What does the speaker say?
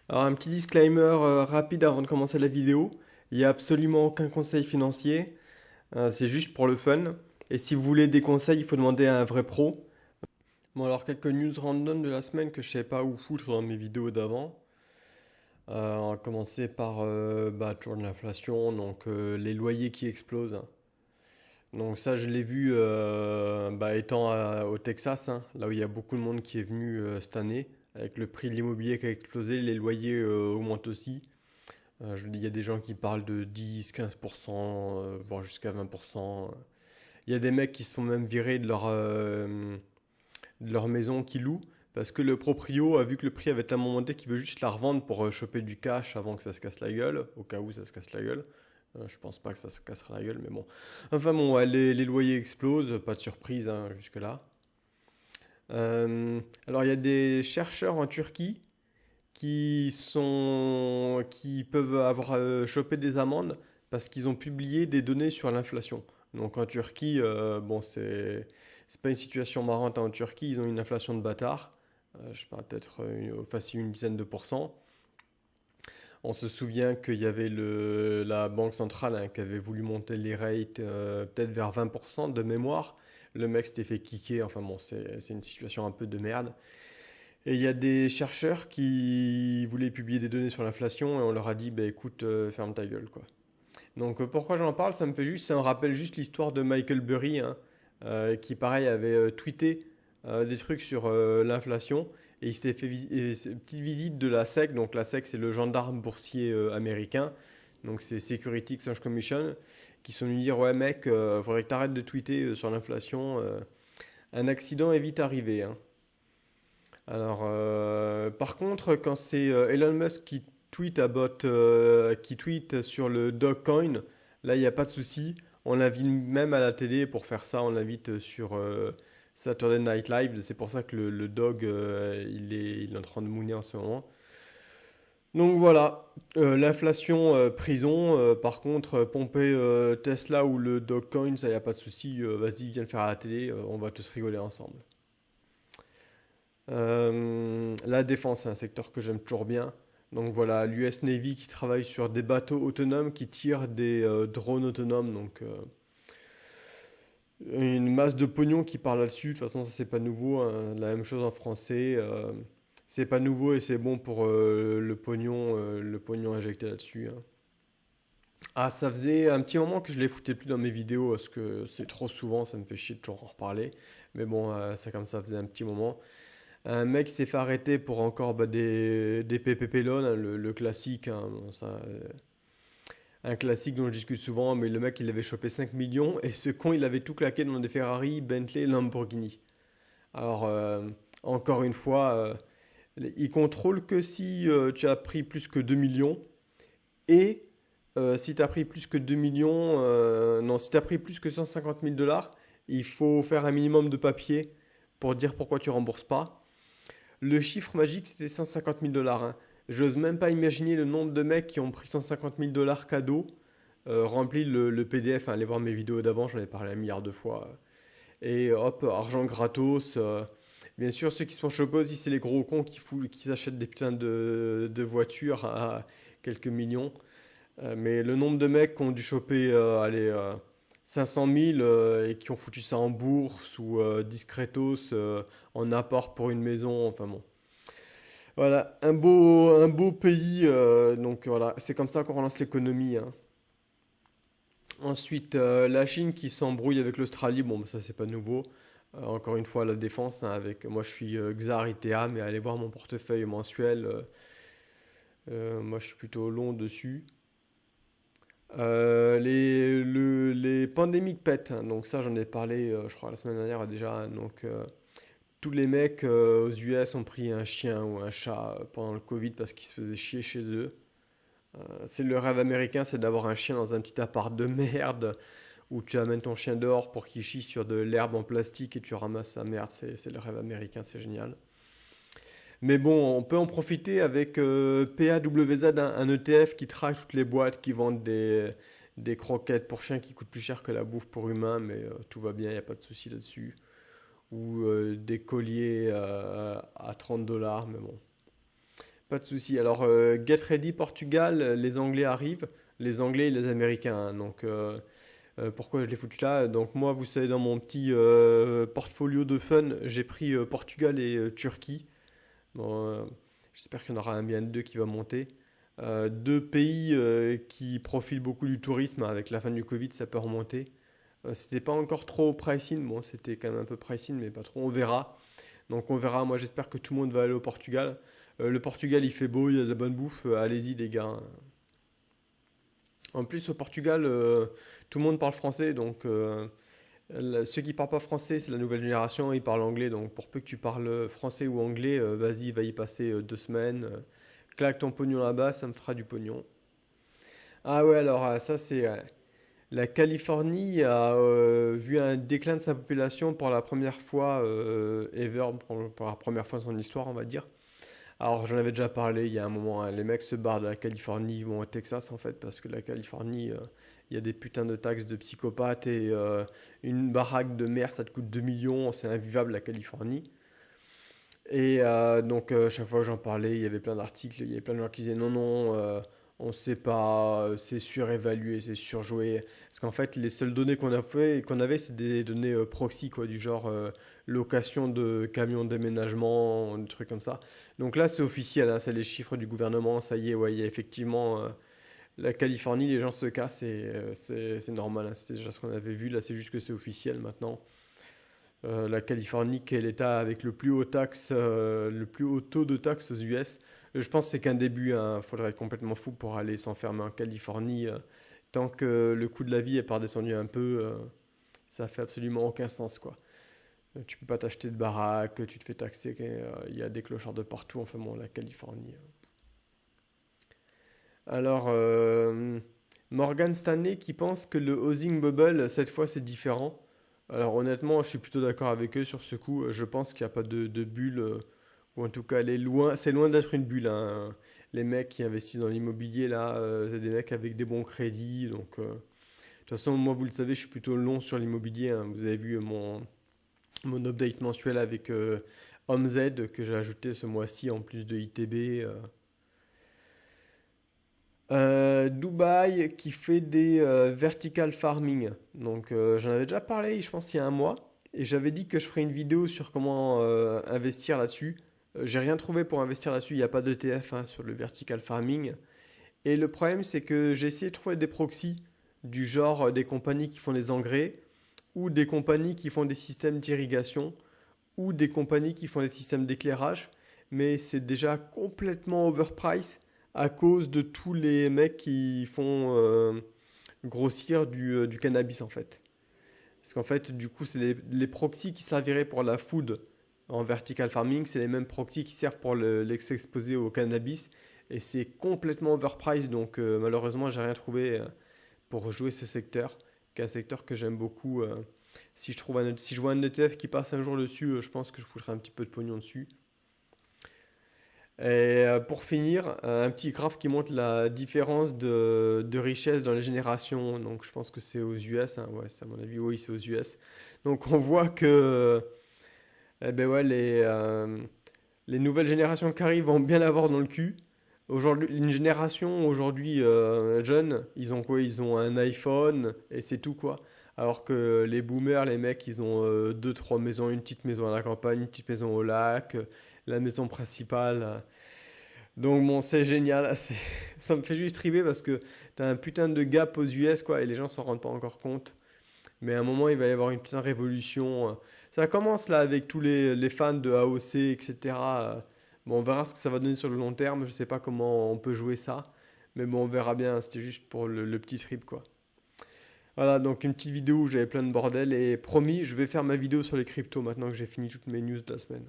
Alors un petit disclaimer rapide avant de commencer la vidéo. Il n'y a absolument aucun conseil financier, c'est juste pour le fun. Et si vous voulez des conseils, il faut demander à un vrai pro. Bon alors quelques news random de la semaine que je sais pas où foutre dans mes vidéos d'avant. On va commencer par toujours de l'inflation, donc les loyers qui explosent. Donc ça je l'ai vu étant au Texas, hein, là où il y a beaucoup de monde qui est venu cette année. Avec le prix de l'immobilier qui a explosé, les loyers augmentent aussi. Je dis, il y a des gens qui parlent de 10, 15%, voire jusqu'à 20%. Il y a des mecs qui se font même virer de leur maison qu'ils louent parce que le proprio a vu que le prix avait tellement monté qu'il veut juste la revendre pour choper du cash avant que ça se casse la gueule, au cas où ça se casse la gueule. Je pense pas que ça se cassera la gueule, mais bon. Enfin bon, ouais, les loyers explosent, pas de surprise hein, jusque-là. Alors il y a des chercheurs en Turquie qui peuvent avoir chopé des amendes parce qu'ils ont publié des données sur l'inflation. Donc en Turquie, bon, c'est pas une situation marrante hein. En Turquie, ils ont une inflation de bâtard. Je sais pas, peut-être facile une dizaine de pourcents. On se souvient qu'il y avait la banque centrale hein, qui avait voulu monter les rates peut-être vers 20% de mémoire. Le mec s'était fait kicker. Enfin bon, c'est une situation un peu de merde. Et il y a des chercheurs qui voulaient publier des données sur l'inflation et on leur a dit, bah écoute, ferme ta gueule, quoi. Donc pourquoi j'en parle? Ça me rappelle juste l'histoire de Michael Burry, hein, qui pareil avait tweeté des trucs sur l'inflation et il s'était fait une petite visite de la SEC. Donc la SEC c'est le gendarme boursier américain, donc c'est Security Exchange Commission, qui sont venus dire ouais mec, faudrait que t'arrêtes de tweeter sur l'inflation, un accident est vite arrivé, hein. Alors, par contre, quand c'est Elon Musk qui tweet sur le Dogecoin, là, il n'y a pas de souci. On l'invite même à la télé pour faire ça. On l'invite sur Saturday Night Live. C'est pour ça que le Dog, il est en train de mouner en ce moment. Donc voilà, l'inflation, prison. Par contre, pomper Tesla ou le Dogecoin, ça, il n'y a pas de souci. Vas-y, viens le faire à la télé. On va tous rigoler ensemble. La défense, c'est un secteur que j'aime toujours bien. Donc voilà, l'US Navy qui travaille sur des bateaux autonomes qui tirent des drones autonomes. Donc une masse de pognon qui parle là-dessus. De toute façon, ça c'est pas nouveau, hein. La même chose en français. C'est pas nouveau et c'est bon pour le pognon injecté là-dessus, hein. Ah, ça faisait un petit moment que je les foutais plus dans mes vidéos parce que c'est trop souvent, ça me fait chier de toujours en reparler. Mais bon, ça comme ça faisait un petit moment. Un mec s'est fait arrêter pour encore des PPP loans, hein, le classique, hein, bon, ça, un classique dont je discute souvent, mais le mec il avait chopé 5 millions et ce con il avait tout claqué dans des Ferrari, Bentley, Lamborghini. Alors, encore une fois, il contrôle que si tu as pris plus que 2 millions et si tu as pris plus que 2 millions, non, si tu as pris plus que 150 000 dollars, il faut faire un minimum de papier pour dire pourquoi tu rembourses pas. Le chiffre magique, c'était 150 000 dollars, hein. J'ose même pas imaginer le nombre de mecs qui ont pris 150 000 dollars cadeau, rempli le PDF, hein, allez voir mes vidéos d'avant, j'en ai parlé un milliard de fois. Et hop, argent gratos. Bien sûr, ceux qui se font choper aussi, c'est les gros cons qui s'achètent des putains de voitures à quelques millions. Mais le nombre de mecs qui ont dû choper allez, 500 000 et qui ont foutu ça en bourse ou discretos en apport pour une maison, enfin bon. Voilà, un beau pays, donc voilà, c'est comme ça qu'on relance l'économie, hein. Ensuite, la Chine qui s'embrouille avec l'Australie, bon, bah, ça c'est pas nouveau. Encore une fois, la défense, hein, avec moi je suis Xar ITA, mais allez voir mon portefeuille mensuel, moi je suis plutôt long dessus. Les pandémiques pètent, hein, donc ça j'en ai parlé, je crois, la semaine dernière déjà, hein. Donc tous les mecs aux US ont pris un chien ou un chat pendant le Covid parce qu'ils se faisaient chier chez eux. C'est le rêve américain, c'est d'avoir un chien dans un petit appart de merde où tu amènes ton chien dehors pour qu'il chie sur de l'herbe en plastique et tu ramasses sa merde. C'est le rêve américain, c'est génial. Mais bon, on peut en profiter avec PAWZ, un ETF qui traque toutes les boîtes qui vendent des croquettes pour chiens qui coûtent plus cher que la bouffe pour humains, mais tout va bien, il n'y a pas de souci là-dessus. Ou des colliers à 30 dollars, mais bon. Pas de souci. Alors, get ready Portugal, les Anglais arrivent, les Anglais et les Américains, hein. Donc, pourquoi je les foutu là? Donc, moi, vous savez, dans mon petit portfolio de fun, j'ai pris Portugal et Turquie. Bon, j'espère qu'il y en aura un bien deux qui va monter. Deux pays qui profitent beaucoup du tourisme. Avec la fin du Covid, ça peut remonter. C'était pas encore trop pricing. Bon, c'était quand même un peu pricing, mais pas trop. On verra. Donc on verra. Moi, j'espère que tout le monde va aller au Portugal. Le Portugal, il fait beau, il y a de la bonne bouffe. Allez-y, les gars. En plus, au Portugal, tout le monde parle français. Donc ceux qui parlent pas français, c'est la nouvelle génération. Ils parlent anglais. Donc pour peu que tu parles français ou anglais, vas-y, va y passer 2 semaines. Claque ton pognon là-bas, ça me fera du pognon. Ah ouais, alors ça c'est... La Californie a vu un déclin de sa population pour la première fois ever, pour la première fois de son histoire, on va dire. Alors j'en avais déjà parlé il y a un moment, hein. Les mecs se barrent de la Californie, ils vont au Texas en fait, parce que la Californie, il y a des putains de taxes de psychopathes et une baraque de mer, ça te coûte 2 millions, c'est invivable la Californie. Et donc, chaque fois que j'en parlais, il y avait plein d'articles, il y avait plein de gens qui disaient non, non, on ne sait pas, c'est surévalué, c'est surjoué. Parce qu'en fait, les seules données qu'on avait, c'est des données proxy, quoi, du genre location de camions de déménagement, des trucs comme ça. Donc là, c'est officiel, hein, c'est les chiffres du gouvernement, ça y est, ouais, il y a effectivement la Californie, les gens se cassent et c'est normal, hein, c'était déjà ce qu'on avait vu, là, c'est juste que c'est officiel maintenant. La Californie, qui est l'État avec le plus haut taux de taxes aux US. Je pense que c'est qu'un début, hein. Faudrait être complètement fou pour aller s'enfermer en Californie. Tant que le coût de la vie est pas redescendu un peu, ça fait absolument aucun sens, quoi. Tu peux pas t'acheter de baraque, tu te fais taxer, il y a des clochards de partout. Enfin bon, la Californie. Alors, Morgan Stanley qui pense que le housing bubble, cette fois, c'est différent. Alors honnêtement, je suis plutôt d'accord avec eux sur ce coup. Je pense qu'il n'y a pas de bulle, ou en tout cas, c'est loin d'être une bulle, hein. Les mecs qui investissent dans l'immobilier, là, c'est des mecs avec des bons crédits. Donc, de toute façon, moi, vous le savez, je suis plutôt long sur l'immobilier, hein. Vous avez vu mon update mensuel avec HomeZ que j'ai ajouté ce mois-ci en plus de ITB. Dubaï qui fait des vertical farming. Donc j'en avais déjà parlé, je pense, il y a un mois. Et j'avais dit que je ferais une vidéo sur comment investir là-dessus. J'ai rien trouvé pour investir là-dessus. Il n'y a pas d'ETF, hein, sur le vertical farming. Et le problème, c'est que j'ai essayé de trouver des proxys du genre des compagnies qui font des engrais ou des compagnies qui font des systèmes d'irrigation ou des compagnies qui font des systèmes d'éclairage. Mais c'est déjà complètement overpriced à cause de tous les mecs qui font grossir du cannabis en fait. Parce qu'en fait, du coup, c'est les proxys qui serviraient pour la food en vertical farming, c'est les mêmes proxys qui servent pour l'exposer au cannabis. Et c'est complètement overpriced, donc malheureusement, j'ai rien trouvé pour jouer ce secteur, qui est un secteur que j'aime beaucoup. Si je vois un ETF qui passe un jour dessus, je pense que je foutrais un petit peu de pognon dessus. Et pour finir, un petit graphe qui montre la différence de richesse dans les générations. Donc je pense que c'est aux US, hein. Ouais, c'est à mon avis, oui, c'est aux US. Donc on voit que eh ben ouais, les nouvelles générations qui arrivent vont bien l'avoir dans le cul. Aujourd'hui, une génération aujourd'hui jeune, ils ont quoi? Ils ont un iPhone et c'est tout quoi. Alors que les boomers, les mecs, ils ont deux, trois maisons, une petite maison à la campagne, une petite maison au lac, la maison principale. Donc bon, c'est génial. Ça me fait juste triper parce que t'as un putain de gap aux US quoi et les gens s'en rendent pas encore compte. Mais à un moment, il va y avoir une putain de révolution. Ça commence là avec tous les fans de AOC, etc. Bon, on verra ce que ça va donner sur le long terme. Je sais pas comment on peut jouer ça. Mais bon, on verra bien. C'était juste pour le petit trip, quoi. Voilà, donc une petite vidéo où j'avais plein de bordel. Et promis, je vais faire ma vidéo sur les cryptos maintenant que j'ai fini toutes mes news de la semaine.